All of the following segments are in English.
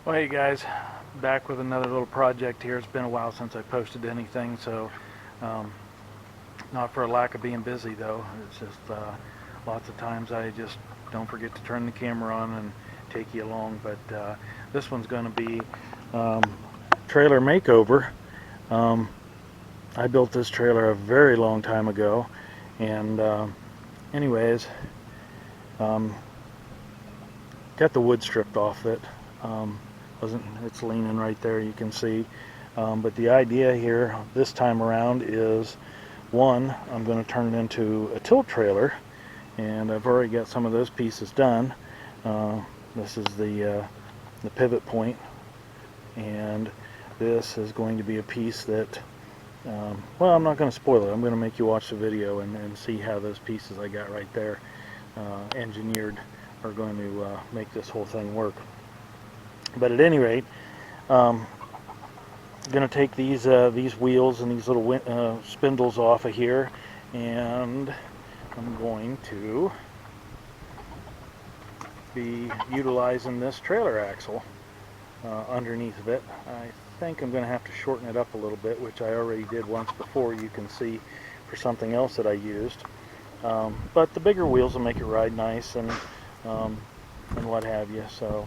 Well, hey guys, back with another little project here. It's been a while since I posted anything, so um, not for a lack of being busy though. It's just lots of times I just don't forget to turn the camera on and take you along. But this one's going to be um, trailer makeover. Um, I built this trailer a very long time ago, and anyways, um, got the wood stripped off it. Um, wasn't It's leaning right there, you can see. But the idea here this time around is, one, I'm going to turn it into a tilt trailer, and I've already got some of those pieces done. This is the pivot point, and this is going to be a piece that, well, I'm not going to spoil it. I'm going to make you watch the video and see how those pieces I got right there engineered are going to make this whole thing work. But at any rate, I'm going to take these wheels and these little spindles off of here, and I'm going to be utilizing this trailer axle underneath of it. I think I'm going to have to shorten it up a little bit, which I already did once before, you can see, for something else that I used. But the bigger wheels will make it ride nice and what have you. So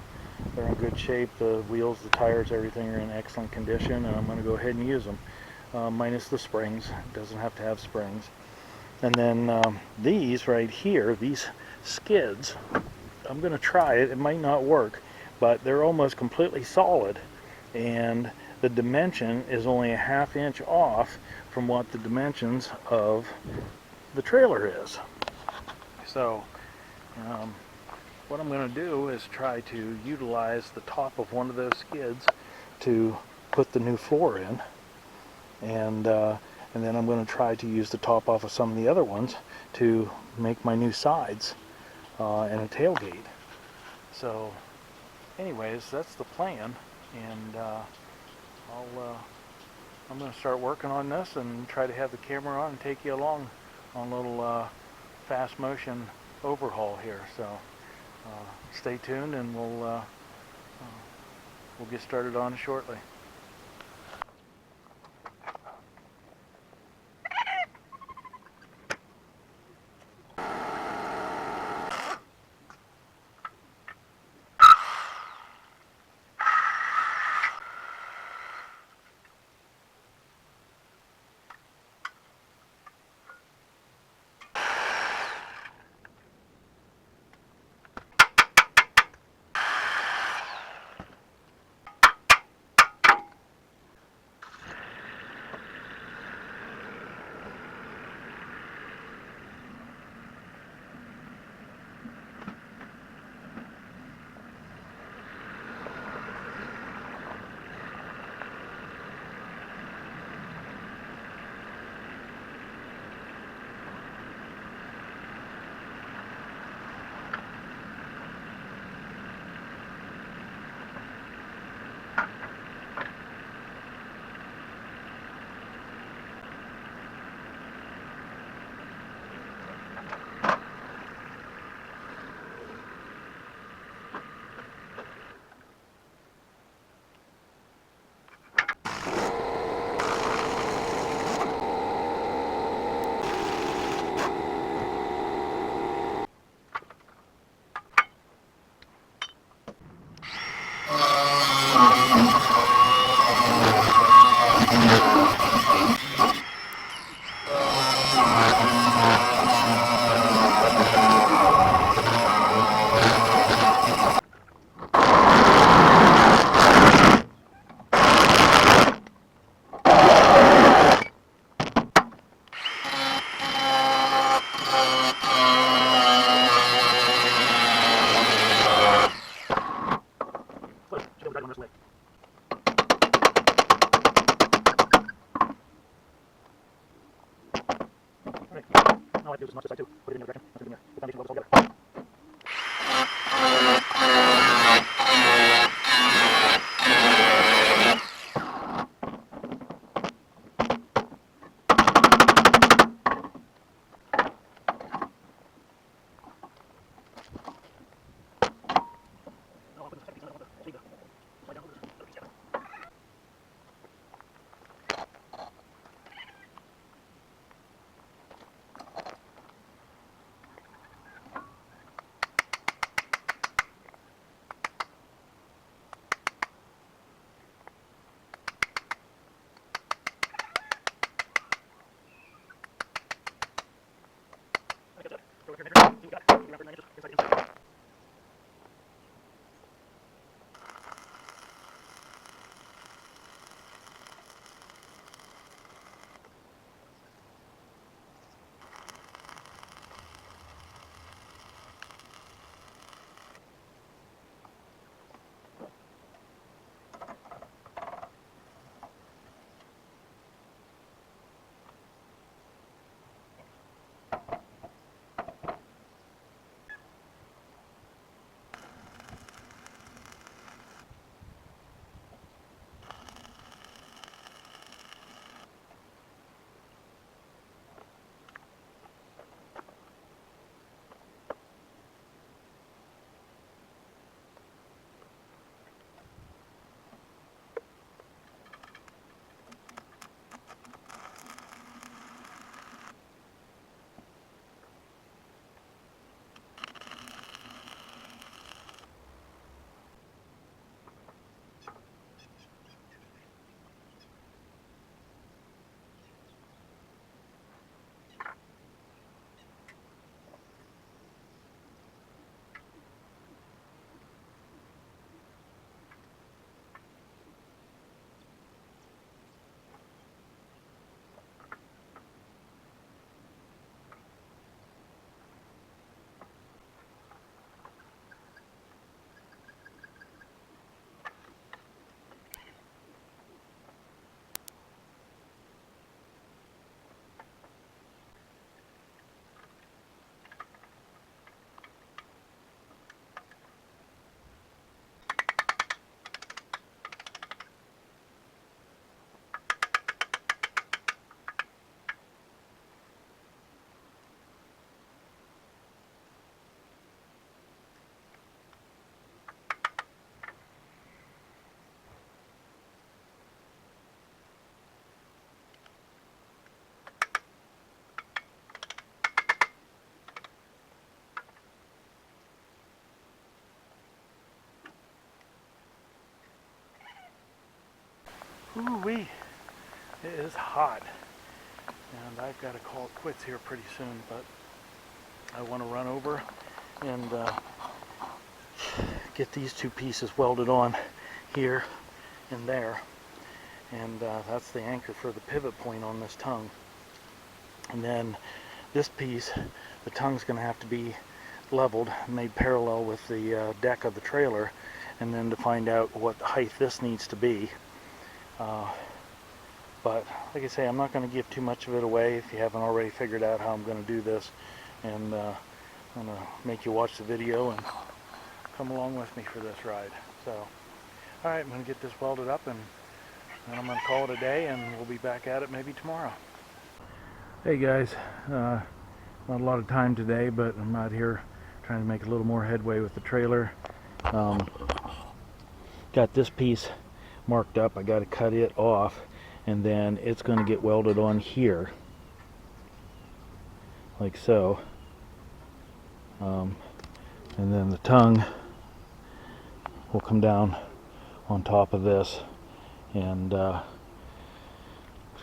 they're in good shape. The wheels, the tires, everything are in excellent condition, and I'm going to go ahead and use them, minus the springs. It doesn't have to have springs. And then these right here, these skids, I'm going to try it. It might not work, but they're almost completely solid, and the dimension is only a ½ inch off from what the dimensions of the trailer is. So what I'm going to do is try to utilize the top of one of those skids to put the new floor in, and then I'm going to try to use the top off of some of the other ones to make my new sides and a tailgate. So anyways, that's the plan, and I'm going to start working on this and try to have the camera on and take you along on a little fast motion overhaul here. So stay tuned, and we'll get started on it shortly. Ooh-wee, it is hot. And I've got to call it quits here pretty soon, but I want to run over and get these two pieces welded on here and there. And that's the anchor for the pivot point on this tongue. And then this piece, the tongue's going to have to be leveled, made parallel with the deck of the trailer, and then to find out what height this needs to be. But like I say, I'm not going to give too much of it away if you haven't already figured out how I'm going to do this. And I'm going to make you watch the video and come along with me for this ride. So, alright, I'm going to get this welded up and then I'm going to call it a day, and we'll be back at it maybe tomorrow. Hey guys, not a lot of time today, but I'm out here trying to make a little more headway with the trailer. Got this piece marked up. I got to cut it off, and then it's going to get welded on here like so, and then the tongue will come down on top of this, and there's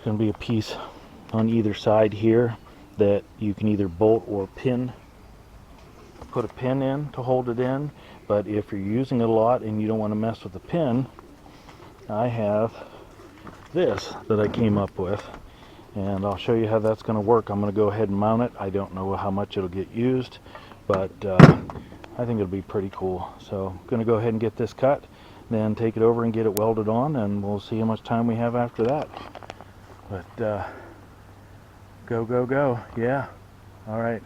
going to be a piece on either side here that you can either bolt or put a pin in to hold it in. But if you're using it a lot and you don't want to mess with the pin, I have this that I came up with, and I'll show you how that's going to work. I'm going to go ahead and mount it. I don't know how much it'll get used, but I think it'll be pretty cool. So I'm going to go ahead and get this cut, then take it over and get it welded on, and we'll see how much time we have after that. But go, go, go. Yeah. All right.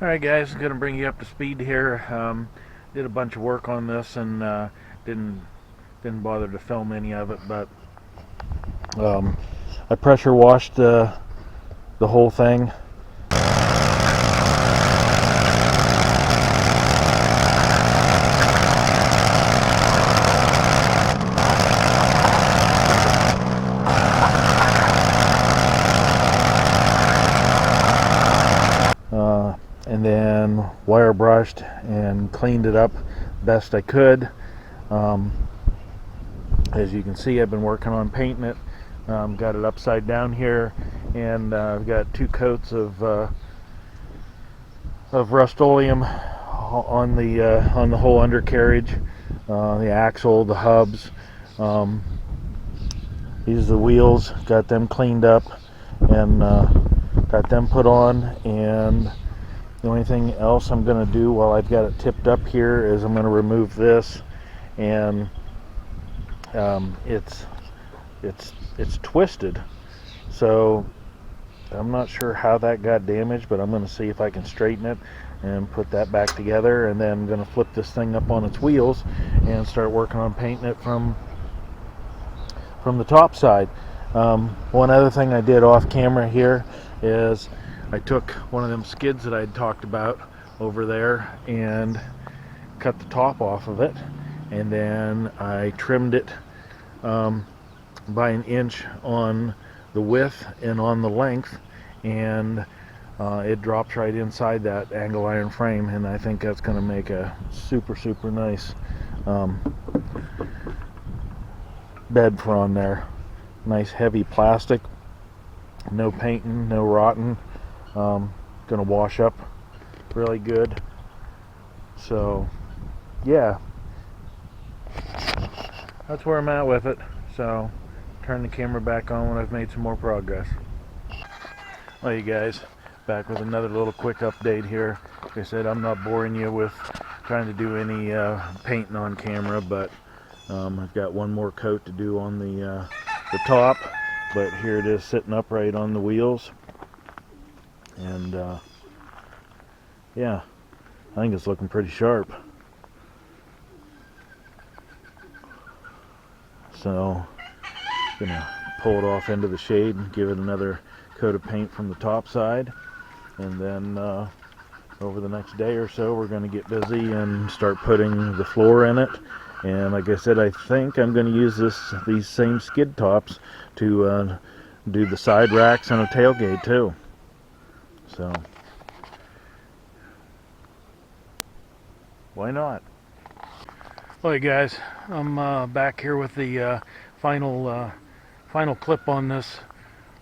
Alright guys, I'm going to bring you up to speed here. Did a bunch of work on this and didn't didn't bother to film any of it, but I pressure washed the whole thing. And then wire brushed and cleaned it up best I could. As you can see, I've been working on painting it. Got it upside down here, and I've got 2 coats of Rust-Oleum on the whole undercarriage, the axle, the hubs. These are the wheels. Got them cleaned up and got them put on. And the only thing else I'm going to do while I've got it tipped up here is I'm going to remove this, and it's twisted, so I'm not sure how that got damaged, but I'm going to see if I can straighten it and put that back together, and then I'm going to flip this thing up on its wheels and start working on painting it from the top side. One other thing I did off camera here is I took one of them skids that I'd talked about over there and cut the top off of it, and then I trimmed it by 1 inch on the width and on the length, and it drops right inside that angle iron frame, and I think that's going to make a super nice bed for on there. Nice heavy plastic, no painting, no rotting. Gonna wash up really good. So yeah, that's where I'm at with it. So turn the camera back on when I've made some more progress. Well, you guys, back with another little quick update here. Like I said, I'm not boring you with trying to do any painting on camera, but I've got one more coat to do on the top, but here it is sitting upright on the wheels. And yeah, I think it's looking pretty sharp. So gonna pull it off into the shade and give it another coat of paint from the top side, and then over the next day or so we're going to get busy and start putting the floor in it. And like I said, I think I'm going to use these same skid tops to do the side racks and a tailgate too. So why not? Well, you guys, I'm back here with the final clip on this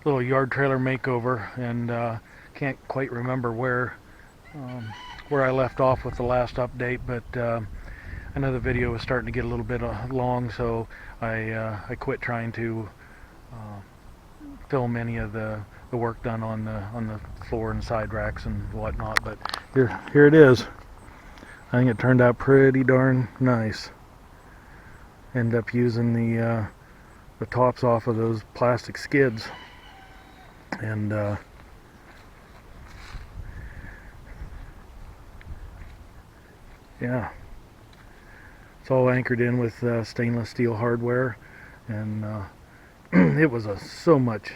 little yard trailer makeover, and can't quite remember where I left off with the last update, but I know the video was starting to get a little bit long, so I quit trying to film any of the work done on the floor and side racks and whatnot. But here it is. I think it turned out pretty darn nice. End up using the tops off of those plastic skids, and yeah, it's all anchored in with stainless steel hardware, and it was so much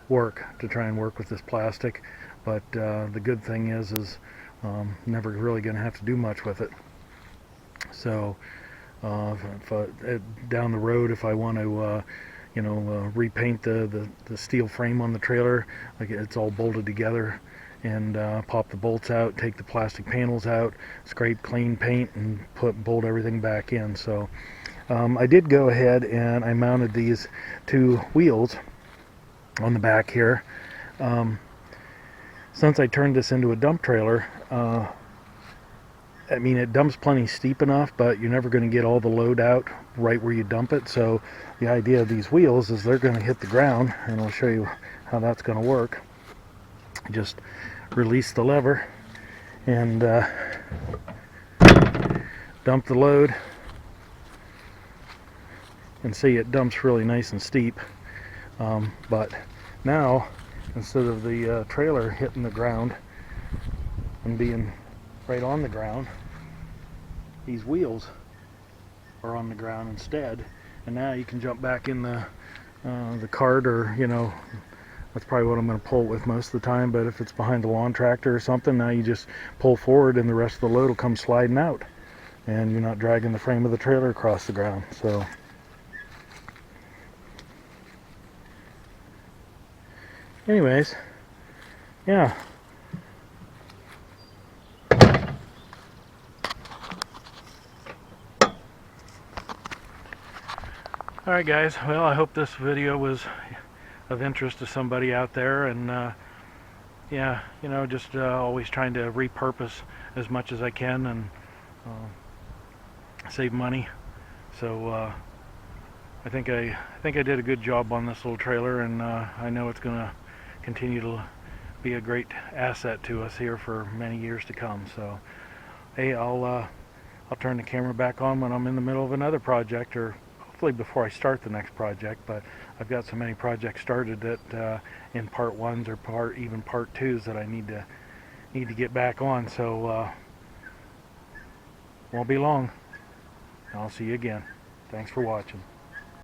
work to try and work with this plastic, but the good thing is never really going to have to do much with it. So down the road, if I want to repaint the steel frame on the trailer, like it's all bolted together, and pop the bolts out, take the plastic panels out, scrape clean paint, and bolt everything back in. So I did go ahead and I mounted these 2 wheels on the back here. Since I turned this into a dump trailer, I mean, it dumps plenty steep enough, but you're never going to get all the load out right where you dump it. So the idea of these wheels is they're going to hit the ground, and I'll show you how that's going to work. Just release the lever and dump the load, and see, it dumps really nice and steep. But now, instead of the trailer hitting the ground and being right on the ground, these wheels are on the ground instead. And now you can jump back in the cart, or that's probably what I'm going to pull it with most of the time. But if it's behind the lawn tractor or something, now you just pull forward and the rest of the load will come sliding out, and you're not dragging the frame of the trailer across the ground. So anyways, yeah. Alright guys, well, I hope this video was of interest to somebody out there, and yeah, just always trying to repurpose as much as I can and save money. So I think I did a good job on this little trailer, and I know it's going to continue to be a great asset to us here for many years to come. So hey, I'll turn the camera back on when I'm in the middle of another project, or hopefully before I start the next project. But I've got so many projects started that in part ones or even part twos that I need to get back on. So won't be long. I'll see you again. Thanks for watching.